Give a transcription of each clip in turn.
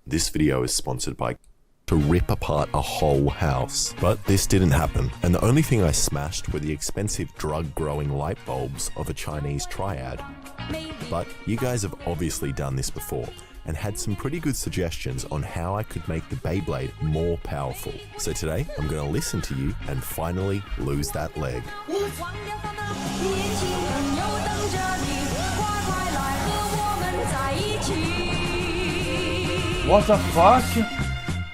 This video is sponsored by to rip apart a whole house. But this didn't happen, and the only thing I smashed were the expensive drug-growing light bulbs of a Chinese triad. But you guys have obviously done this before, and had some pretty good suggestions on how I could make the Beyblade more powerful. So today, I'm gonna listen to you and finally lose that leg. What the fuck?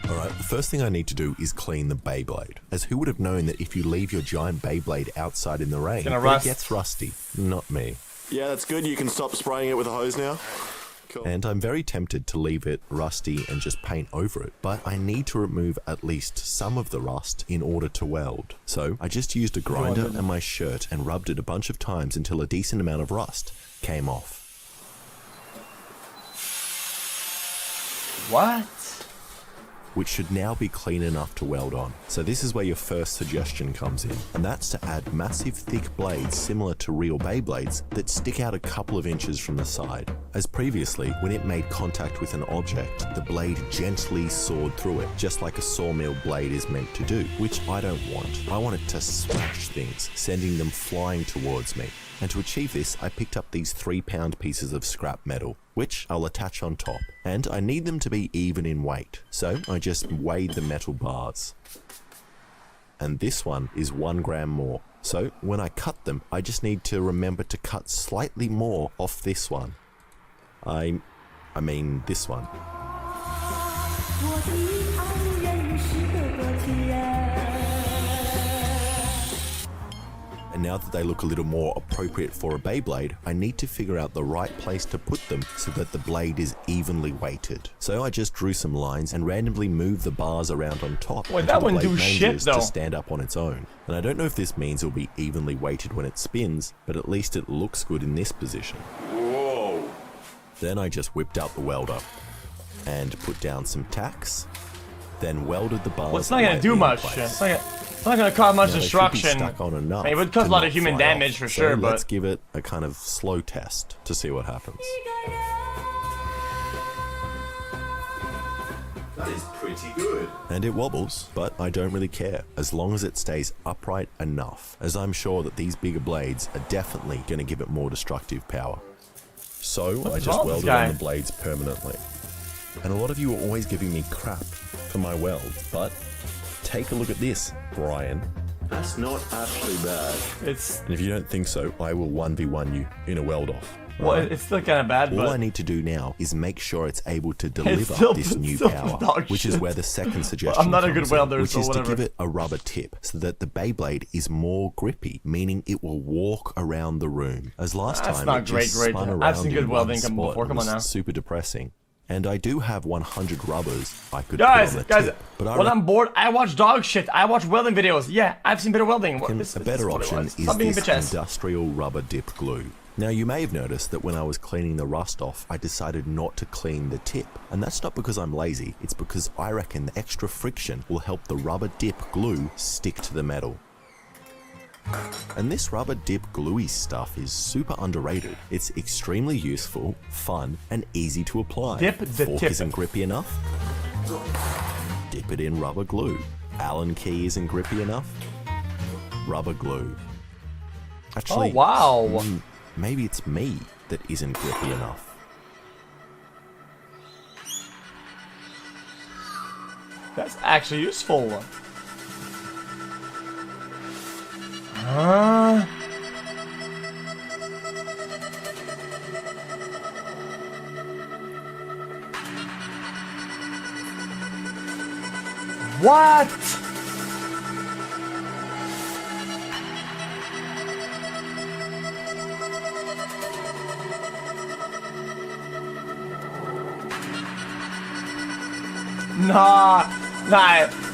Alright, the first thing I need to do is clean the Beyblade, as who would have known that if you leave your giant Beyblade outside in the rain, it gets rusty. Not me. Yeah, that's good. You can stop spraying it with a hose now. Cool. And I'm very tempted to leave it rusty and just paint over it, but I need to remove at least some of the rust in order to weld. So I just used a grinder and my shirt and rubbed it a bunch of times until a decent amount of rust came off. What? Which should now be clean enough to weld on. So this is where your first suggestion comes in, and that's to add massive thick blades similar to real Beyblades that stick out a couple of inches from the side. As previously, when it made contact with an object, the blade gently sawed through it, just like a sawmill blade is meant to do, which I don't want. I want it to smash things, sending them flying towards me. And to achieve this, I picked up these 3-pound pieces of scrap metal, which I'll attach on top. And I need them to be even in weight, so I just weighed the metal bars. And this one is 1 gram more. So when I cut them, I just need to remember to cut slightly more off this one. I mean this one. And now that they look a little more appropriate for a Beyblade, I need to figure out the right place to put them so that the blade is evenly weighted. So I just drew some lines and randomly moved the bars around on top. Wait, that wouldn't do shit though. To stand up on its own. And I don't know if this means it'll be evenly weighted when it spins, but at least it looks good in this position. Whoa. Then I just whipped out the welder and put down some tacks, then welded the bars. Well, it's not gonna do much. It's not gonna cause much destruction. Stuck on enough. It would cause a lot of human damage for sure, but let's give it a kind of slow test to see what happens. That is pretty good. And it wobbles, but I don't really care, as long as it stays upright enough, as I'm sure that these bigger blades are definitely going to give it more destructive power. So I just welded on the blades permanently. And a lot of you are always giving me crap for my weld, but take a look at this, Brian. That's not actually bad. And if you don't think so, I will 1v1 you in a weld-off. Well, it's still kind of bad, but all I need to do now is make sure it's able to deliver this new power, which is where the second suggestion I'm not a good welder, which so is whatever. to give it a rubber tip so that the Beyblade is more grippy, meaning it will walk around the room. As last time, not it just great. spun around I've seen good in welding one spot. before. Come on now. Super depressing. And I do have 100 rubbers I could guys, put on the tip, but when I'm bored, I watch dog shit. I watch welding videos. Yeah, I've seen better welding. A better option is this industrial rubber dip glue. Now you may have noticed that when I was cleaning the rust off, I decided not to clean the tip. And that's not because I'm lazy, it's because I reckon the extra friction will help the rubber dip glue stick to the metal. And this rubber dip gluey stuff is super underrated. It's extremely useful, fun, and easy to apply. Dip the Fork tip. isn't grippy enough? Dip it in rubber glue. Allen key isn't grippy enough? Rubber glue. Actually, oh wow. Maybe it's me that isn't grippy enough. That's actually useful. Huh? What? Nah,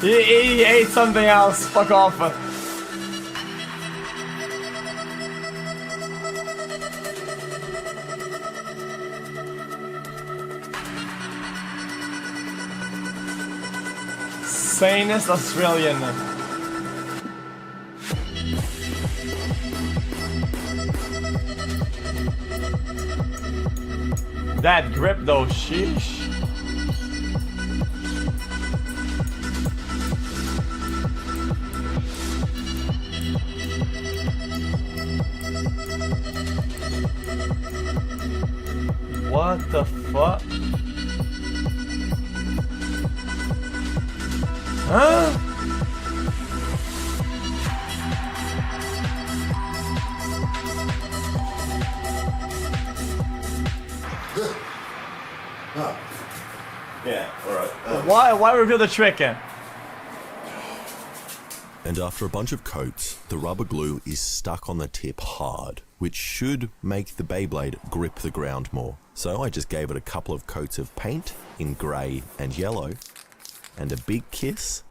he ate something else. Fuck off. Sanest Australian. That grip though, sheesh. What the fuck? Huh? Yeah, alright. Why reveal the trick? And after a bunch of coats, the rubber glue is stuck on the tip hard, which should make the Beyblade grip the ground more. So I just gave it a couple of coats of paint in grey and yellow, and a big kiss,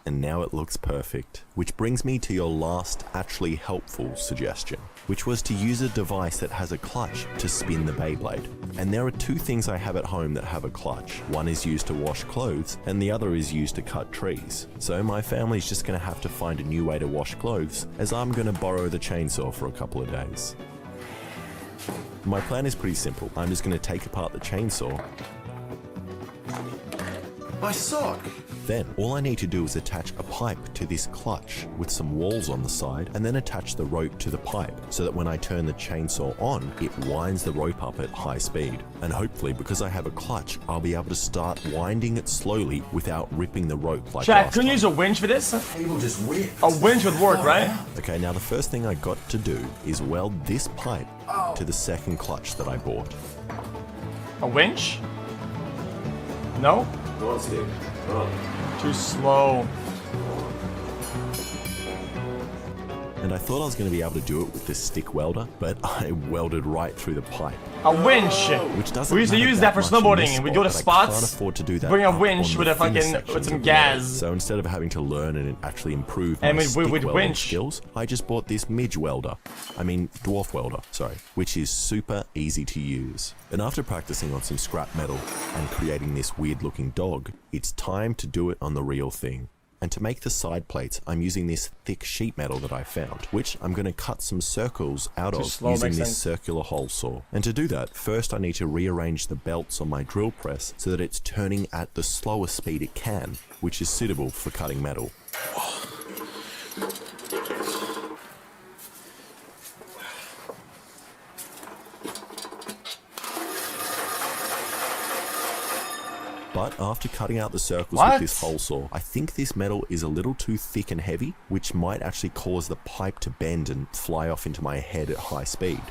and now it looks perfect. Which brings me to your last actually helpful suggestion, which was to use a device that has a clutch to spin the Beyblade. And there are two things I have at home that have a clutch. One is used to wash clothes, and the other is used to cut trees. So my family's just gonna have to find a new way to wash clothes, as I'm gonna borrow the chainsaw for a couple of days. My plan is pretty simple. I'm just gonna take apart the chainsaw. My sock! Then, all I need to do is attach a pipe to this clutch with some walls on the side, and then attach the rope to the pipe so that when I turn the chainsaw on, it winds the rope up at high speed. And hopefully, because I have a clutch, I'll be able to start winding it slowly without ripping the rope like Chat, last couldn't you time. use a winch for this? Cable just whipped. A winch would work, right? Okay, now the first thing I got to do is weld this pipe to the second clutch that I bought. A winch? No? Non-stick. Oh. Too slow. And I thought I was going to be able to do it with this stick welder, but I welded right through the pipe. A winch! Which doesn't We used to matter use that that for much in this snowboarding. We spot, go to but I spots, can't afford to do that bring a up winch on with the a thin fucking- sections with some of the metal. gas. So instead of having to learn and actually improve And my with stick welding winch. skills, I just bought this midge welder. I mean, dwarf welder, sorry, which is super easy to use. And after practicing on some scrap metal and creating this weird looking dog, it's time to do it on the real thing. And to make the side plates, I'm using this thick sheet metal that I found, which I'm going to cut some circles out Too of slow, using makes this sense. circular hole saw. And to do that, first I need to rearrange the belts on my drill press so that it's turning at the slowest speed it can, which is suitable for cutting metal. But after cutting out the circles What? with this hole saw, I think this metal is a little too thick and heavy, which might actually cause the pipe to bend and fly off into my head at high speed.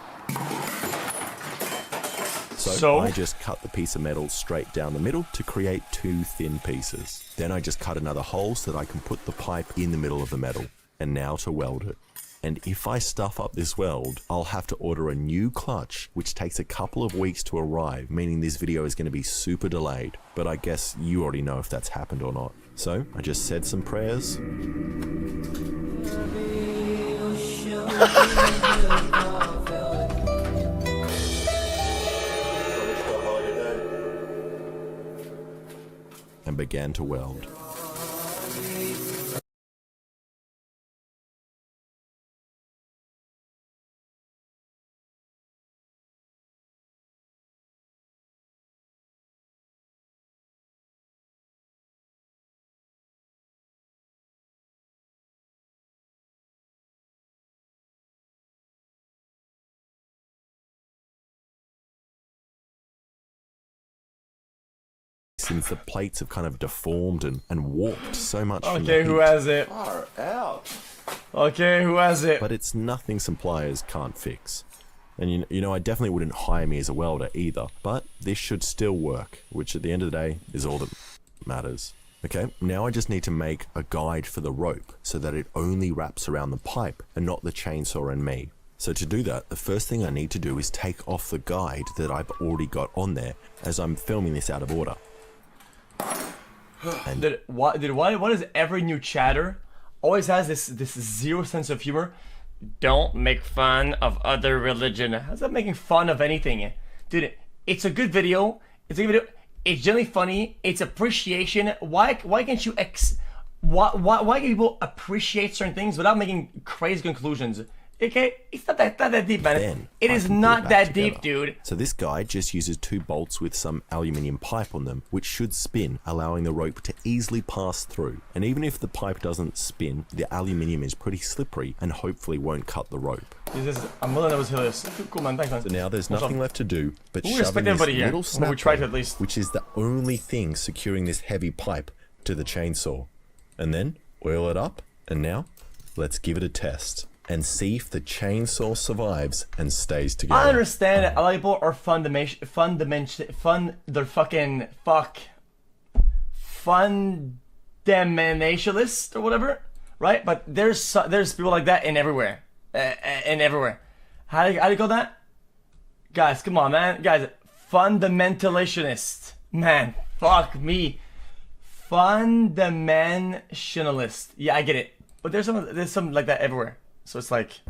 So I just cut the piece of metal straight down the middle to create two thin pieces. Then I just cut another hole so that I can put the pipe in the middle of the metal. And now to weld it. And if I stuff up this weld, I'll have to order a new clutch, which takes a couple of weeks to arrive, meaning this video is going to be super delayed. But I guess you already know if that's happened or not. So I just said some prayers. And began to weld. Since the plates have kind of deformed and warped so much from the Okay, who heat. has it? Far out. Okay, who has it? But it's nothing some pliers can't fix. And you know, I definitely wouldn't hire me as a welder either, but this should still work, which at the end of the day is all that matters. Okay, now I just need to make a guide for the rope so that it only wraps around the pipe and not the chainsaw and me. So to do that, the first thing I need to do is take off the guide that I've already got on there, as I'm filming this out of order. Why does every new chatter always has this zero sense of humor? Don't make fun of other religion. How's that making fun of anything? Dude, it's a good video. It's a good video. It's generally funny. It's appreciation. Why can't you why can people appreciate certain things without making crazy conclusions? Okay, it's not that deep, man. Then It I is can put it not back that together. deep, dude. So this guy just uses 2 bolts with some aluminium pipe on them, which should spin, allowing the rope to easily pass through. And even if the pipe doesn't spin, the aluminium is pretty slippery and hopefully won't cut the rope. I'm willing to hear this. Cool, man. Thanks, man. So now there's nothing left to do but We shove respect in this everybody here. little Well, snap we try to ring, at least. which is the only thing securing this heavy pipe to the chainsaw. And then oil it up, and now let's give it a test and see if the chainsaw survives and stays together. I understand that a lot of people are fundamentalists or whatever, right? But there's people like that in everywhere, How do you call that? Guys, come on, man. Guys, fundamentalist. Man, fuck me. Fundamentalist. Yeah, I get it. But there's some like that everywhere. So it's like,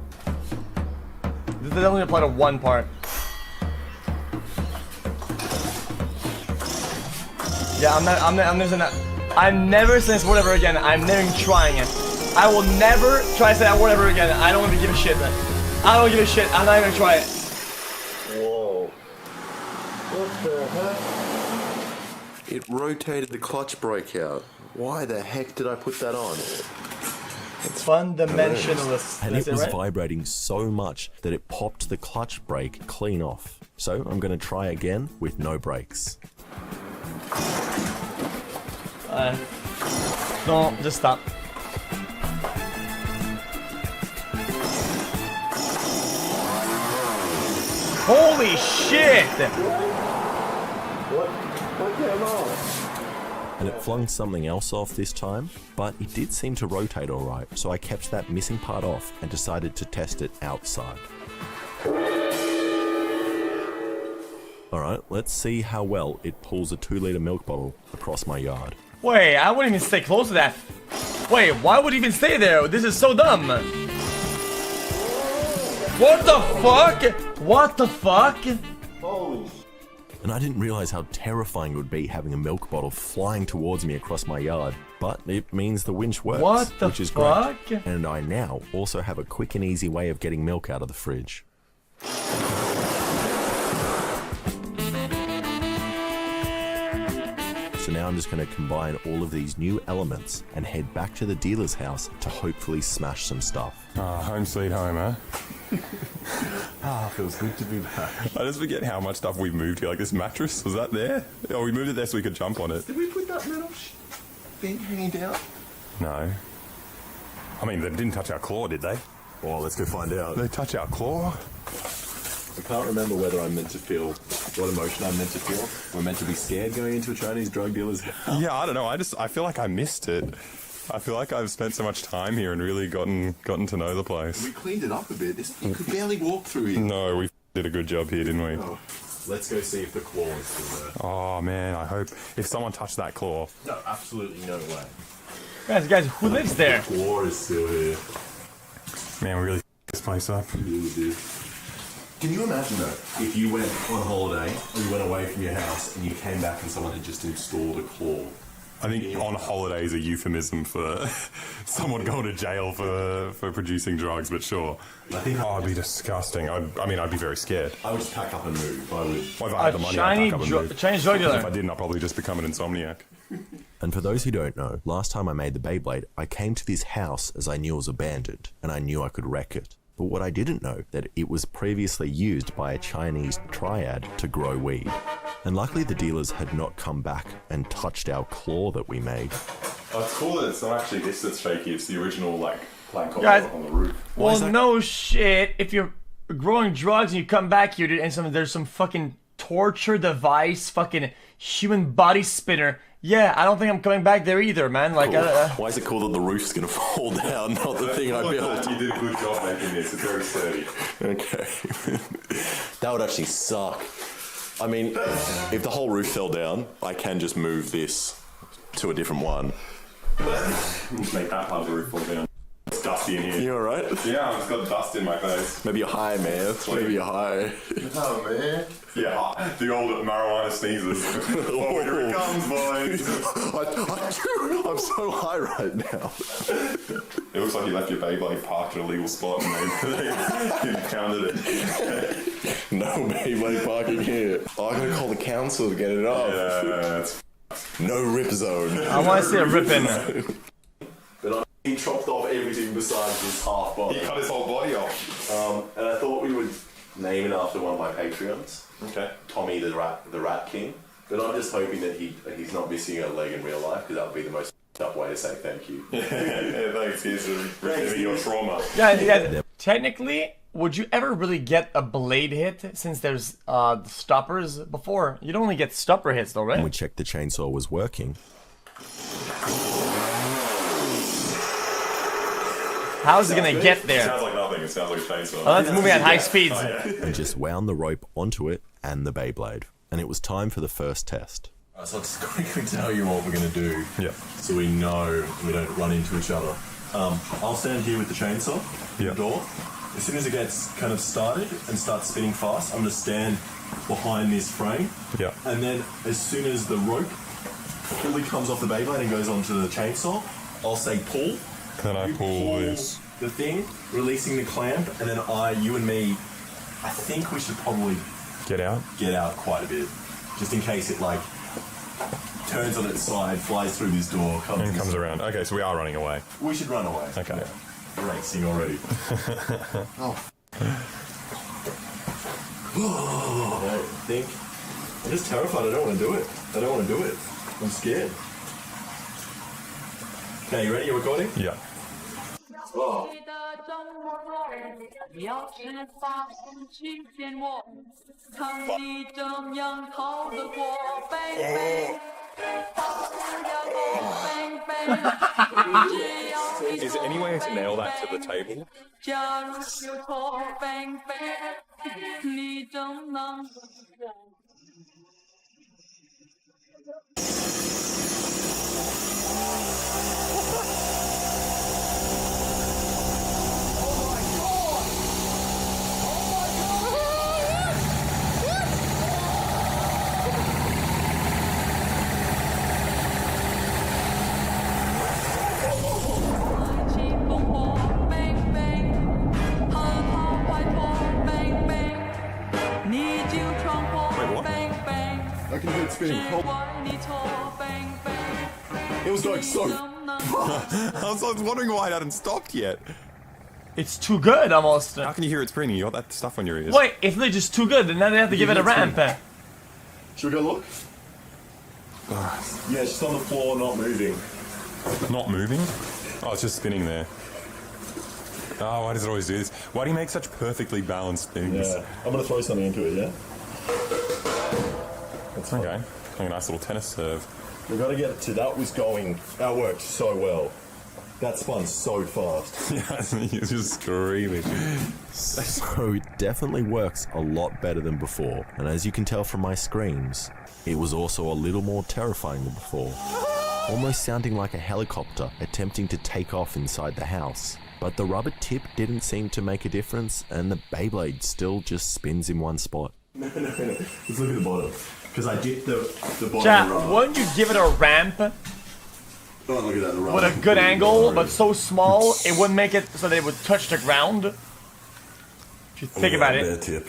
they only apply to one part. Yeah, I'm never saying this word ever again. I'm never even trying it. I will never try to say that word ever again. I don't even give a shit, man. I don't give a shit. I'm not even gonna try it. Whoa. What the heck? It rotated the clutch brake out. Why the heck did I put that on? It's fundamentalist. And That's it was right? vibrating so much that it popped the clutch brake clean off. So I'm going to try again with no brakes. No, just stop. Holy shit! What came off? And it flung something else off this time, but it did seem to rotate alright, so I kept that missing part off and decided to test it outside. Alright, let's see how well it pulls a 2-litre milk bottle across my yard. Wait, I wouldn't even stay close to that. Wait, why would you even stay there? This is so dumb. What the fuck? What the fuck? Holy And I didn't realize how terrifying it would be having a milk bottle flying towards me across my yard. But it means the winch works, What the which is fuck? great. And I now also have a quick and easy way of getting milk out of the fridge. So now I'm just going to combine all of these new elements and head back to the dealer's house to hopefully smash some stuff. Home sweet home, huh? feels good to be back. I just forget how much stuff we've moved here. Like this mattress, was that there? Oh, we moved it there so we could jump on it. Did we put that metal thing hanging down? No. I mean, they didn't touch our claw, did they? Well, let's go find out. They touch our claw? I can't remember whether I'm meant to feel what emotion I'm meant to feel. We're meant to be scared going into a Chinese drug dealer's house. Yeah, I don't know. I feel like I missed it. I feel like I've spent so much time here and really gotten to know the place. We cleaned it up a bit. You could barely walk through here. No, we did a good job here, didn't we? Oh, let's go see if the claw is still there. Oh man, I hope if someone touched that claw. No, absolutely no way. Guys, who lives there? The claw is still here. Man, we really this place up. We really did. Can you imagine though, if you went on holiday or you went away from your house and you came back and someone had just installed a claw? I think on holiday is a euphemism for someone going to jail for producing drugs, but sure. I think Oh, it'd be disgusting. I'd be very scared. I would just pack up and move. I would. Well, if I had the money, I'd pack up and move. Chinese drug Because if I dealer. didn't, I'd probably just become an insomniac. And for those who don't know, last time I made the Beyblade, I came to this house as I knew it was abandoned, and I knew I could wreck it. But what I didn't know, that it was previously used by a Chinese triad to grow weed. And luckily the dealers had not come back and touched our claw that we made. Oh, it's cool that it's not actually this that's shaky. It's the original, plank Guys, on the roof. Well, no shit. If you're growing drugs and you come back here, dude, and there's some fucking torture device, fucking human body spinner. Yeah, I don't think I'm coming back there either, man. Like, Why is it cool that the roof's gonna fall down, not the thing I built? You did a good job making this. It's very sturdy. Okay. That would actually suck. I mean, if the whole roof fell down, I can just move this to a different one. Just make that part of the roof fall down. dusty in here. You alright? Yeah, I've got dust in my face. Maybe you're high, man. Maybe you're high. Oh, man. Yeah, the old marijuana sneezes. Oh, here it comes, boys. I'm so high right now. It looks like you left your Beyblade parked at a legal spot and they impounded it. No Beyblade parking here. Oh, I gotta call the council to get it off. Yeah, that's... No rip zone. I want to see a ripping. But he chopped off everything besides his half body. He cut his whole body off. And I thought we would name it after one of my Patreons. Okay. Tommy the Rat King. But I'm just hoping that he's not missing a leg in real life, because that would be the most up way to say thank you. Yeah, thanks. Here's relieving your trauma. Yeah. Technically, would you ever really get a blade hit since there's the stoppers before? You'd only get stopper hits though, right? And we checked the chainsaw was working. How's it gonna get It there? sounds like nothing. It sounds like a chainsaw. Oh, that's moving at high speeds. And just wound the rope onto it and the Beyblade. And it was time for the first test. So I'll just quickly tell you what we're going to do. Yeah. So we know we don't run into each other. I'll stand here with the chainsaw, Yeah. the door. As soon as it gets kind of started and starts spinning fast, I'm going to stand behind this frame. Yeah. And then as soon as the rope fully comes off the Beyblade and goes onto the chainsaw, I'll say pull. Then I You pull this. the thing, releasing the clamp, and then you and me, I think we should probably Get out. get out quite a bit, just in case it like turns on its side, flies through this door, And comes around. Okay, so we are running away. We should run away. Okay. Racing already. I think I'm just terrified. I don't want to do it. I'm scared. Okay, you ready? You recording? Yeah. Oh. 要是发现去见我，看你怎样逃得过，baby。Is there any way to nail that to the table? 假如有错，baby，你怎能够我？ I can hear it spinning. It was going so. I was wondering why it hadn't stopped yet. It's too good almost. How can you hear it spinning? You got that stuff on your ears. Wait, it's literally just too good, and now they have to give it a ramp. Should we go look? Yeah, it's just on the floor, not moving. Not moving? Oh, it's just spinning there. Oh, why does it always do this? Why do you make such perfectly balanced things? Yeah, I'm gonna throw something into it. Yeah. That's fine. Okay. Like a nice little tennis serve. We gotta get it to that. That worked so well. That spun so fast. Yeah, he's just screaming. So it definitely works a lot better than before. And as you can tell from my screams, it was also a little more terrifying than before. Almost sounding like a helicopter attempting to take off inside the house. But the rubber tip didn't seem to make a difference, and the Beyblade still just spins in one spot. No. Let's look at the bottom. Because I dipped the bottom Chat, rubber. wouldn't you give it a ramp Oh, look at that. The rubber. with a good angle, but so small it wouldn't make it so that it would touch the ground? If you think about Bare it, tip.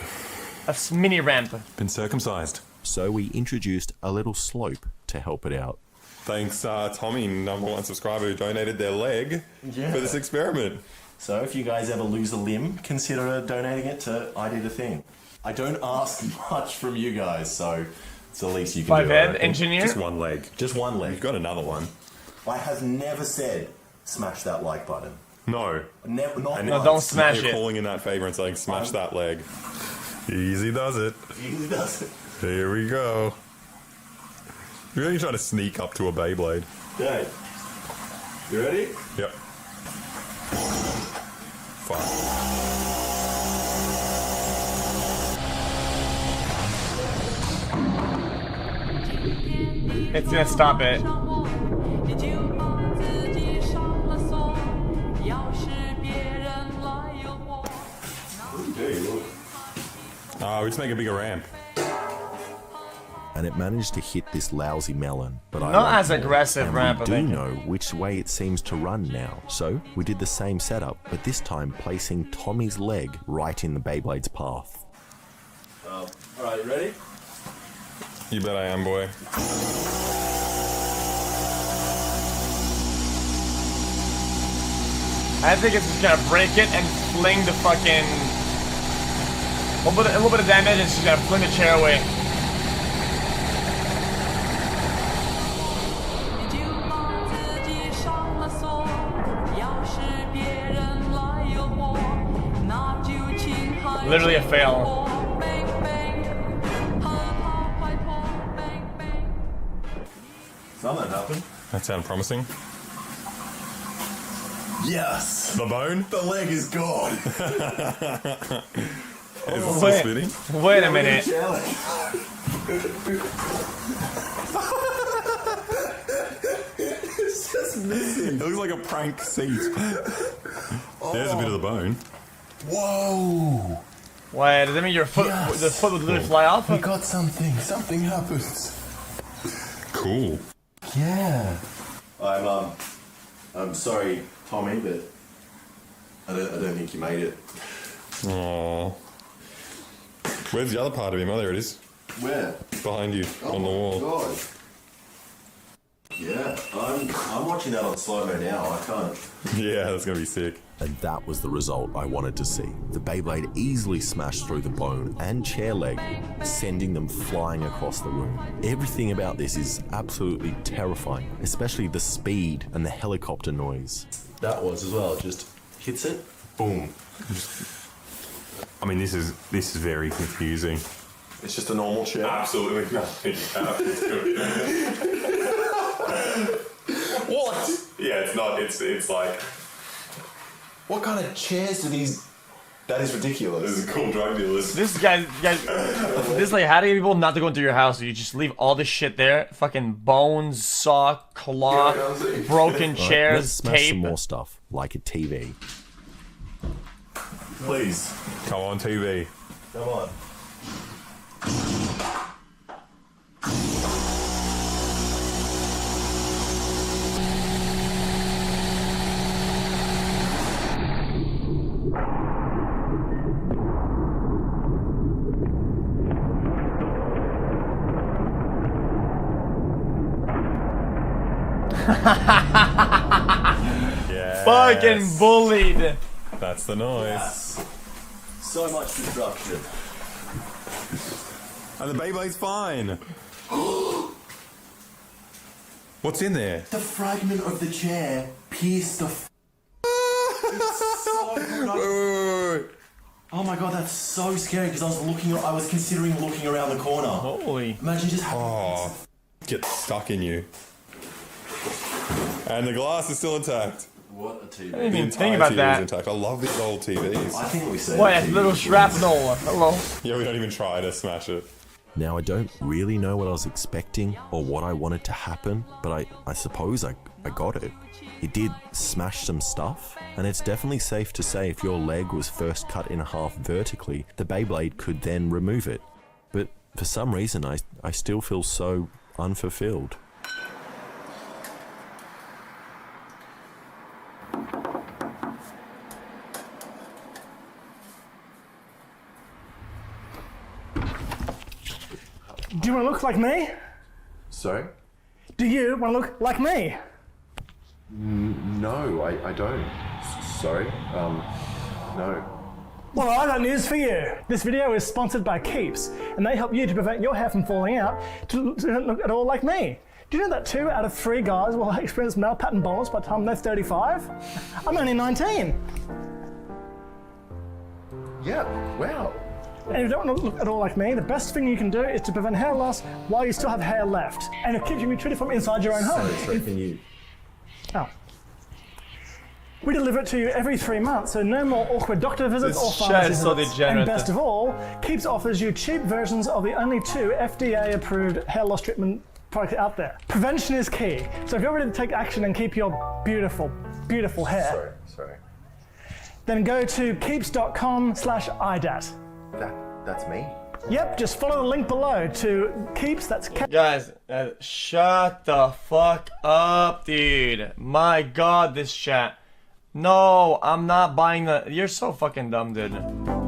a mini ramp. Been circumcised. So we introduced a little slope to help it out. Thanks, Tommy, #1 subscriber who donated their leg for this experiment. So if you guys ever lose a limb, consider donating it to I Did a Thing. I don't ask much from you guys, so it's the least you can do. I Five-head reckon. engineer. Just one leg. Just one You've leg. got another one. I have never said smash that like button. No. Never, not No, once. don't smash You're it. calling in that favor and saying smash that leg. Easy does it. He does it. Here we go. You're really trying to sneak up to a Beyblade. Okay. You ready? Yep. Fine. It's gonna stop it. 你就把自己上了锁，钥匙 Oh, we just make a bigger ramp. And it managed to hit this lousy melon. But I Not like as more, aggressive and ramp, I we do think. know which way it seems to run now. So we did the same setup, but this time placing Tommy's leg right in the Beyblade's path. Alright, ready? You bet I am, boy. I think it's just gonna break it and fling the fucking... A little bit of damage and it's just gonna fling the chair away. 已经把自己上了锁，要是别人来诱惑，那就请还是 Literally a fail. 我 bang bang，和他快活 bang bang。 Something happened. That sounded promising. Yes! The bone? The leg is gone! Is it still Wait. spinning? Wait a minute. It's just missing. It looks like a prank seat. There's a bit of the bone. Whoa! Wait, does that mean your foot, Yes. the foot would literally fly off? We got something. Something happens. Cool. Yeah. I'm sorry, Tommy, but I don't think you made it. Aww. Where's the other part of him? Oh, there it is. Where? Behind you, on the wall. God. Yeah, I'm watching that on slow-mo now. I can't. Yeah, that's gonna be sick. And that was the result I wanted to see. The Beyblade easily smashed through the bone and chair leg, sending them flying across the room. Everything about this is absolutely terrifying, especially the speed and the helicopter noise. That was as well. Just hits it, boom. I mean, this is very confusing. It's just a normal chair. Absolutely nothing happens to it. What? Yeah, it's not. It's like What kind of chairs do these? That is ridiculous. this is cool drug dealers. This guy, this is like, how do you get people not to go into your house? You just leave all this shit there? Fucking bones, saw, claw, broken Right, chairs, let's smash some tape. more stuff, like a TV. Please, Come on, TV. come on. Yeah. Fucking bullied. That's the noise. So much disruption. And the Beyblade's fine. What's in there? The fragment of the chair pierced the. It's so Wait. Oh my god, that's so scary because I was considering looking around the corner. Holy. Imagine just having Oh, get stuck in you. And the glass is still intact. what a TV. I didn't The even entire think about TV that. is intact. I love these old TVs. I think we said. What, that's little shrapnel. Hello. Yeah, we don't even try to smash it. Now, I don't really know what I was expecting or what I wanted to happen, but I suppose I got it. It did smash some stuff, and it's definitely safe to say if your leg was first cut in half vertically, the Beyblade could then remove it. But for some reason, I still feel so unfulfilled. Do you want to look like me? Sorry? Do you want to look like me? No, I don't. Sorry. No. Well, I got news for you. This video is sponsored by Keeps, and they help you to prevent your hair from falling out to look at all like me. Do you know that 2 out of 3 guys will experience male pattern baldness by the time they're 35? I'm only 19. Yeah. Wow. And if you don't want to look at all like me, the best thing you can do is to prevent hair loss while you still have hair left. And it keeps you treated from inside your own home. So can you? Oh. We deliver it to you every 3 months, so no more awkward doctor visits This or shit pharmacy is so visits. degenerate. And best of all, Keeps offers you cheap versions of the only 2 FDA-approved hair loss treatment products out there. Prevention is key, so if you're ready to take action and keep your beautiful, beautiful hair, Sorry. then go to keeps.com/IDAT. That's me. Yep, just follow the link below to Keeps, that's Guys, shut the fuck up, dude. My god, this chat. No, I'm not buying the. You're so fucking dumb, dude.